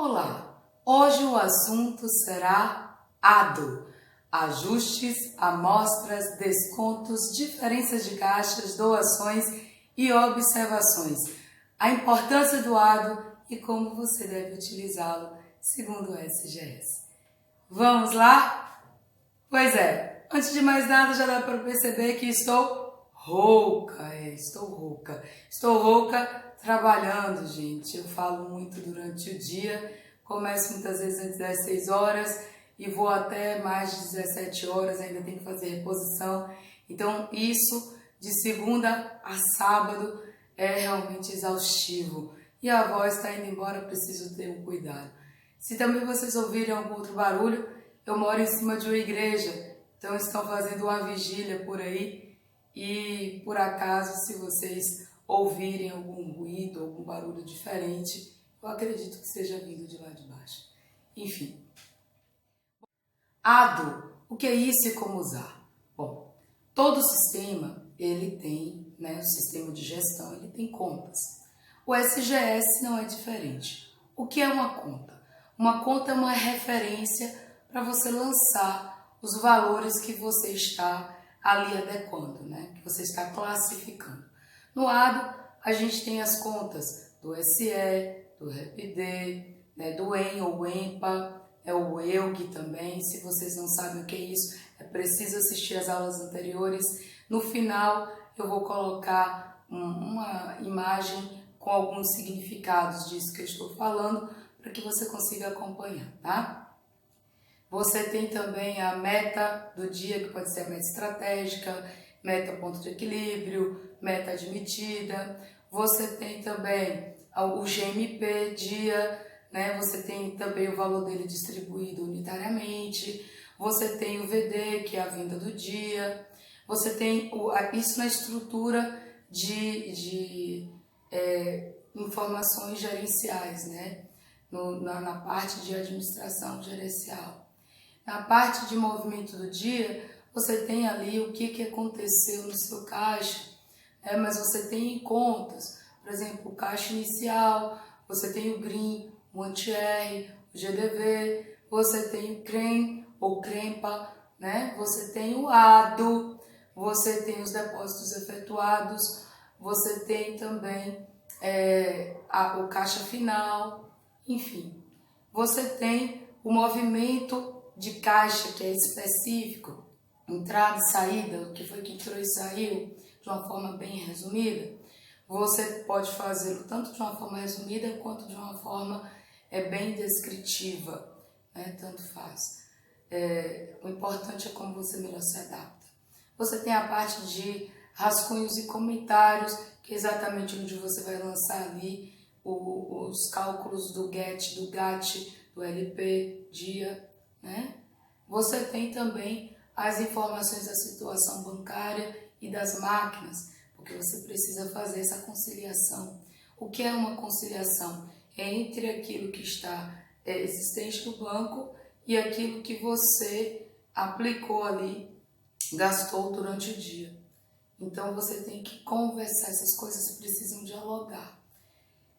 Olá, hoje o assunto será ADO, ajustes, amostras, descontos, diferenças de caixas, doações e observações, a importância do ADO e como você deve utilizá-lo segundo o SGS. Vamos lá? Pois é, antes de mais nada já dá para perceber que estou rouca, Estou rouca trabalhando, gente. Eu falo muito durante o dia, começo muitas vezes às 16 horas e vou até mais de 17 horas, ainda tenho que fazer reposição. Então, isso de segunda a sábado é realmente exaustivo. E a voz está indo embora, preciso ter um cuidado. Se também vocês ouvirem algum outro barulho, eu moro em cima de uma igreja, então estão fazendo uma vigília por aí e, por acaso, se vocês ouvirem algum ruído, algum barulho diferente, eu acredito que seja vindo de lá de baixo. Enfim. ADO, o que é isso e como usar? Bom, todo sistema, ele tem, o sistema de gestão, ele tem contas. O SGS não é diferente. O que é uma conta? Uma conta é uma referência para você lançar os valores que você está ali adequando, que você está classificando. No ADO, a gente tem as contas do SE, do REPD, do EM ou EMPA, o EUG também. Se vocês não sabem o que é isso, é preciso assistir às aulas anteriores. No final, eu vou colocar uma imagem com alguns significados disso que eu estou falando, para que você consiga acompanhar, tá? Você tem também a meta do dia, que pode ser a meta estratégica, meta ponto de equilíbrio, meta admitida. Você tem também o GMP, dia, Você tem também o valor dele distribuído unitariamente. Você tem o VD, que é a venda do dia. Você tem isso na estrutura de informações gerenciais, na parte de administração gerencial. Na parte de movimento do dia, você tem ali o que aconteceu no seu caixa, mas você tem em contas, por exemplo, o caixa inicial, você tem o GRIM, o anti-R, o GDV, você tem o CREM ou CREMPA, você tem o ADO, você tem os depósitos efetuados, você tem também o caixa final, enfim. Você tem o movimento de caixa, que é específico, entrada e saída, o que foi que entrou e saiu, de uma forma bem resumida. Você pode fazê-lo tanto de uma forma resumida quanto de uma forma bem descritiva, tanto faz. O importante é como você melhor se adapta. Você tem a parte de rascunhos e comentários, que é exatamente onde você vai lançar ali os cálculos do GET, do GAT, do LP, dia, Você tem também as informações da situação bancária e das máquinas, porque você precisa fazer essa conciliação. O que é uma conciliação? É entre aquilo que está existente no banco e aquilo que você aplicou ali, gastou durante o dia. Então você tem que conversar, essas coisas precisam dialogar.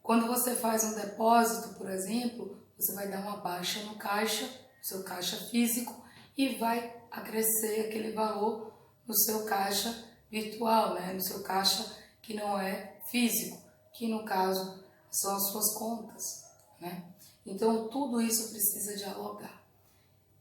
Quando você faz um depósito, por exemplo, você vai dar uma baixa no caixa, seu caixa físico, e vai acrescer aquele valor no seu caixa virtual, no seu caixa que não é físico, que no caso são as suas contas, Então tudo isso precisa dialogar.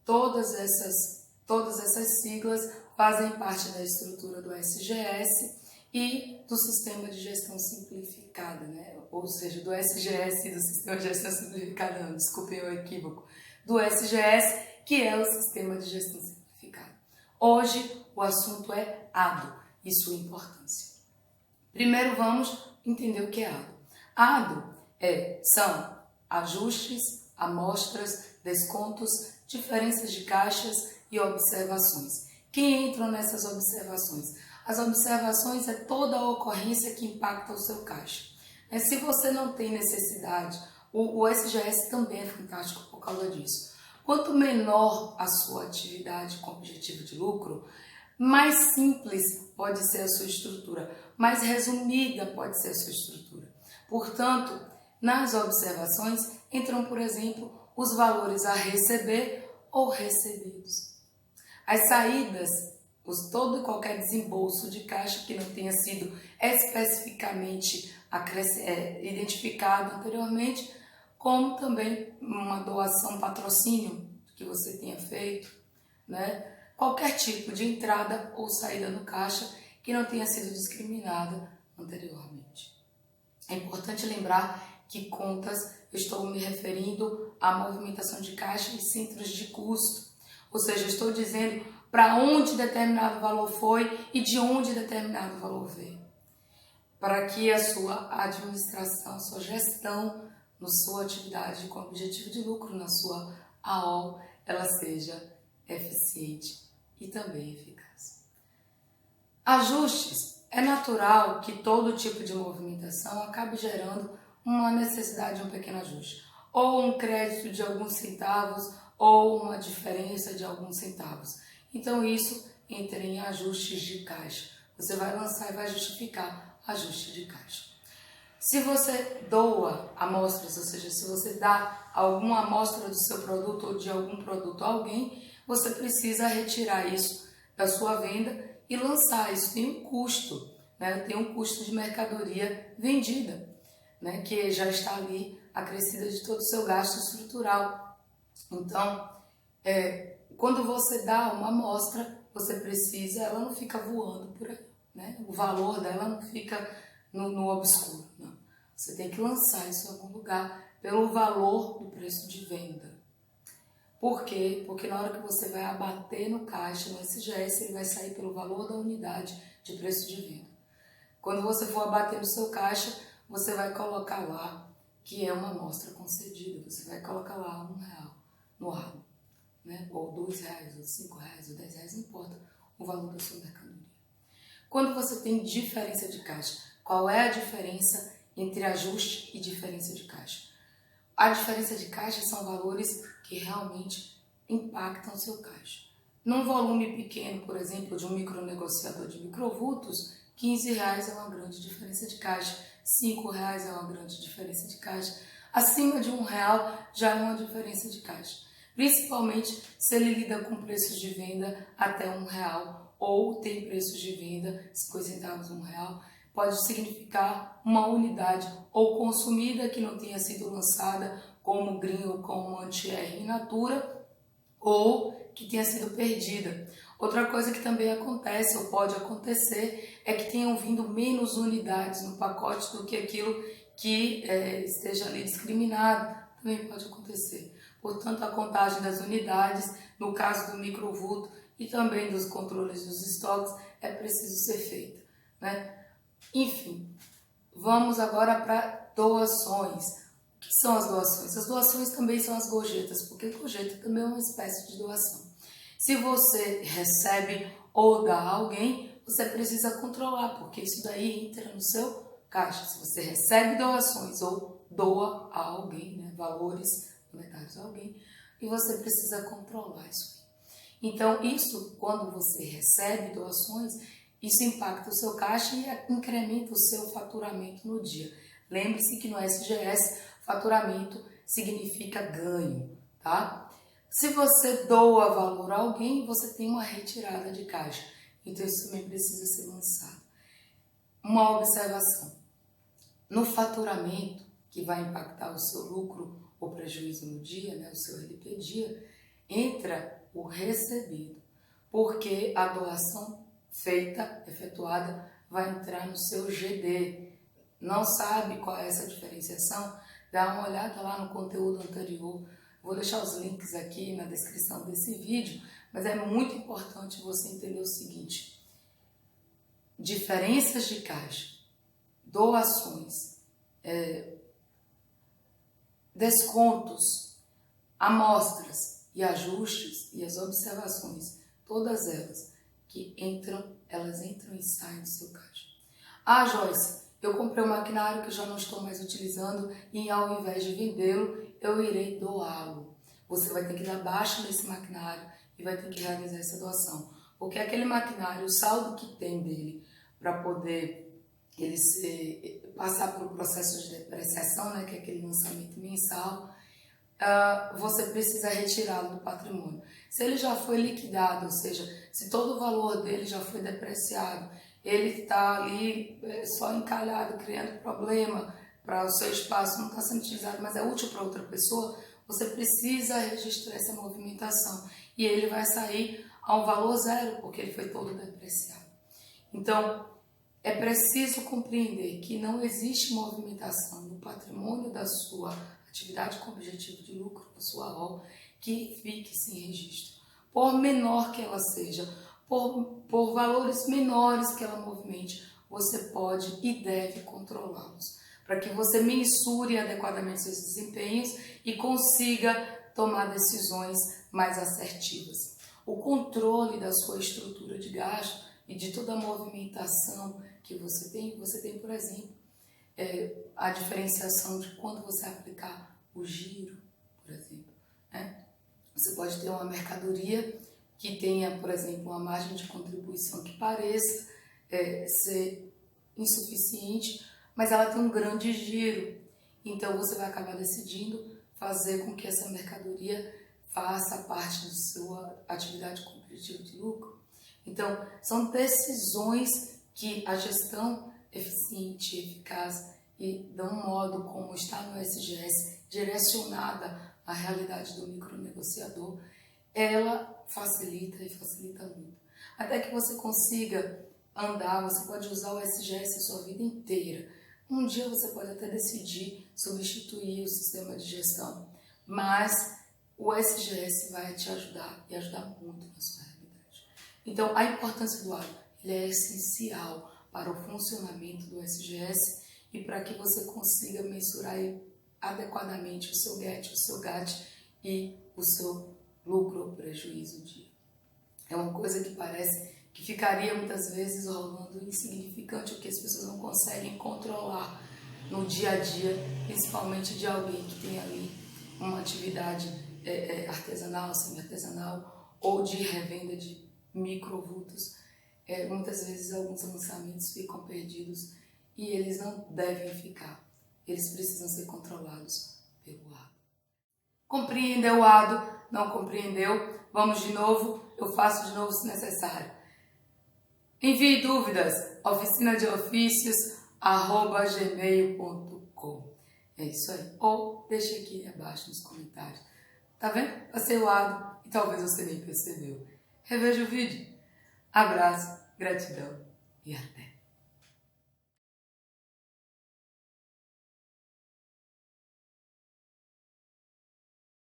Todas essas siglas fazem parte da estrutura do SGS e do Sistema de Gestão Simplificada, Ou seja, do SGS e do Sistema de Gestão Simplificada, não, desculpem o equívoco, do SGS, que é o Sistema de Gestão Simplificada. Hoje o assunto é ADO e sua importância. Primeiro vamos entender o que é ADO. ADO são ajustes, amostras, descontos, diferenças de caixas e observações. Quem entra nessas observações? As observações é toda a ocorrência que impacta o seu caixa. Se você não tem necessidade, o SGS também é fantástico por causa disso. Quanto menor a sua atividade com objetivo de lucro, mais simples pode ser a sua estrutura, mais resumida pode ser a sua estrutura. Portanto, nas observações entram, por exemplo, os valores a receber ou recebidos. As saídas, todo e qualquer desembolso de caixa que não tenha sido especificamente identificado anteriormente, como também uma doação, patrocínio que você tenha feito, né? Qualquer tipo de entrada ou saída no caixa que não tenha sido discriminada anteriormente. É importante lembrar que contas, eu estou me referindo à movimentação de caixa e centros de custo, ou seja, eu estou dizendo para onde determinado valor foi e de onde determinado valor veio, para que a sua administração, a sua gestão na sua atividade com objetivo de lucro, na sua AO, ela seja eficiente e também eficaz. Ajustes. É natural que todo tipo de movimentação acabe gerando uma necessidade de um pequeno ajuste, ou um crédito de alguns centavos, ou uma diferença de alguns centavos. Então isso entra em ajustes de caixa. Você vai lançar e vai justificar ajuste de caixa. Se você doa amostras, ou seja, se você dá alguma amostra do seu produto ou de algum produto a alguém, você precisa retirar isso da sua venda e lançar. Isso tem um custo, né? Tem um custo de mercadoria vendida, né? Que já está ali acrescida de todo o seu gasto estrutural. Então, quando você dá uma amostra, você precisa, ela não fica voando por aí, né? O valor dela não fica no obscuro, não. Você tem que lançar isso em algum lugar pelo valor do preço de venda. Por quê? Porque na hora que você vai abater no caixa, no SGS, ele vai sair pelo valor da unidade de preço de venda. Quando você for abater no seu caixa, você vai colocar lá que é uma amostra concedida. Você vai colocar lá R$1 no rabo, né? Ou R$2, ou R$5, ou R$10, não importa o valor da sua mercadoria. Quando você tem diferença de caixa, qual é a diferença entre ajuste e diferença de caixa? A diferença de caixa são valores que realmente impactam o seu caixa. Num volume pequeno, por exemplo, de um micronegociador de microvultos, R$15 é uma grande diferença de caixa, R$5 é uma grande diferença de caixa, acima de R$1 já é uma diferença de caixa. Principalmente se ele lida com preços de venda até R$1 ou tem preços de venda 50 centavos, R$1, pode significar uma unidade ou consumida que não tenha sido lançada como green ou como anti-R in natura ou que tenha sido perdida. Outra coisa que também acontece ou pode acontecer é que tenham vindo menos unidades no pacote do que aquilo que esteja ali discriminado. Também pode acontecer. Portanto, a contagem das unidades, no caso do microvulto e também dos controles dos estoques, é preciso ser feita, né? Enfim, vamos agora para doações. O que são as doações? As doações também são as gorjetas, porque gorjeta também é uma espécie de doação. Se você recebe ou dá a alguém, você precisa controlar, porque isso daí entra no seu caixa. Se você recebe doações ou doa a alguém, né, valores monetários a alguém, e você precisa controlar isso aí. Então, isso, quando você recebe doações, isso impacta o seu caixa e incrementa o seu faturamento no dia. Lembre-se que no SGS, faturamento significa ganho, tá? Se você doa valor a alguém, você tem uma retirada de caixa. Então, isso também precisa ser lançado. Uma observação. No faturamento, que vai impactar o seu lucro ou prejuízo no dia, né, o seu LP dia, entra o recebido, porque a doação feita, efetuada, vai entrar no seu GD. Não sabe qual é essa diferenciação? Dá uma olhada lá no conteúdo anterior. Vou deixar os links aqui na descrição desse vídeo, mas é muito importante você entender o seguinte: diferenças de caixa, doações, descontos, amostras e ajustes e as observações, todas elas que elas entram e saem do seu caixa. Ah, Joyce, eu comprei um maquinário que eu já não estou mais utilizando e ao invés de vendê-lo, eu irei doá-lo. Você vai ter que dar baixa nesse maquinário e vai ter que realizar essa doação. Porque aquele maquinário, o saldo que tem dele para poder ele passar pelo processo de depreciação, né, que é aquele lançamento mensal, você precisa retirá-lo do patrimônio. Se ele já foi liquidado, ou seja, se todo o valor dele já foi depreciado, ele está ali só encalhado, criando problema para o seu espaço, não está sendo utilizado, mas é útil para outra pessoa, você precisa registrar essa movimentação. E ele vai sair a um valor zero, porque ele foi todo depreciado. Então, é preciso compreender que não existe movimentação no patrimônio da sua atividade com objetivo de lucro, da sua ROL, que fique sem registro. Por menor que ela seja, por valores menores que ela movimente, você pode e deve controlá-los, para que você mensure adequadamente seus desempenhos e consiga tomar decisões mais assertivas. O controle da sua estrutura de gasto e de toda a movimentação que você tem, por exemplo, a diferenciação de quando você aplicar o giro, por exemplo, né? Você pode ter uma mercadoria que tenha, por exemplo, uma margem de contribuição que pareça ser insuficiente, mas ela tem um grande giro. Então, você vai acabar decidindo fazer com que essa mercadoria faça parte da sua atividade com objetivo de lucro. Então, são decisões que a gestão eficiente, eficaz e de um modo como está no SGS, direcionada à realidade do micronegociador, ela facilita e facilita muito. Até que você consiga andar, você pode usar o SGS a sua vida inteira. Um dia você pode até decidir substituir o sistema de gestão, mas o SGS vai te ajudar e ajudar muito na sua realidade. Então, a importância do ADO, ele é essencial para o funcionamento do SGS e para que você consiga mensurar adequadamente o seu GET, o seu GAT e o seu lucro ou prejuízo dia. É uma coisa que parece que ficaria muitas vezes rolando insignificante, o que as pessoas não conseguem controlar no dia a dia, principalmente de alguém que tem ali uma atividade artesanal, semi-artesanal ou de revenda de microvultos. Muitas vezes alguns lançamentos ficam perdidos e eles não devem ficar. Eles precisam ser controlados pelo ADO. Compreendeu o ADO? Não compreendeu? Vamos de novo? Eu faço de novo se necessário. Envie dúvidas, oficinadeofícios@gmail.com. É isso aí. Ou deixe aqui abaixo nos comentários. Tá vendo? Passei o ADO e talvez você nem percebeu. Reveja o vídeo. Abraço, gratidão e até.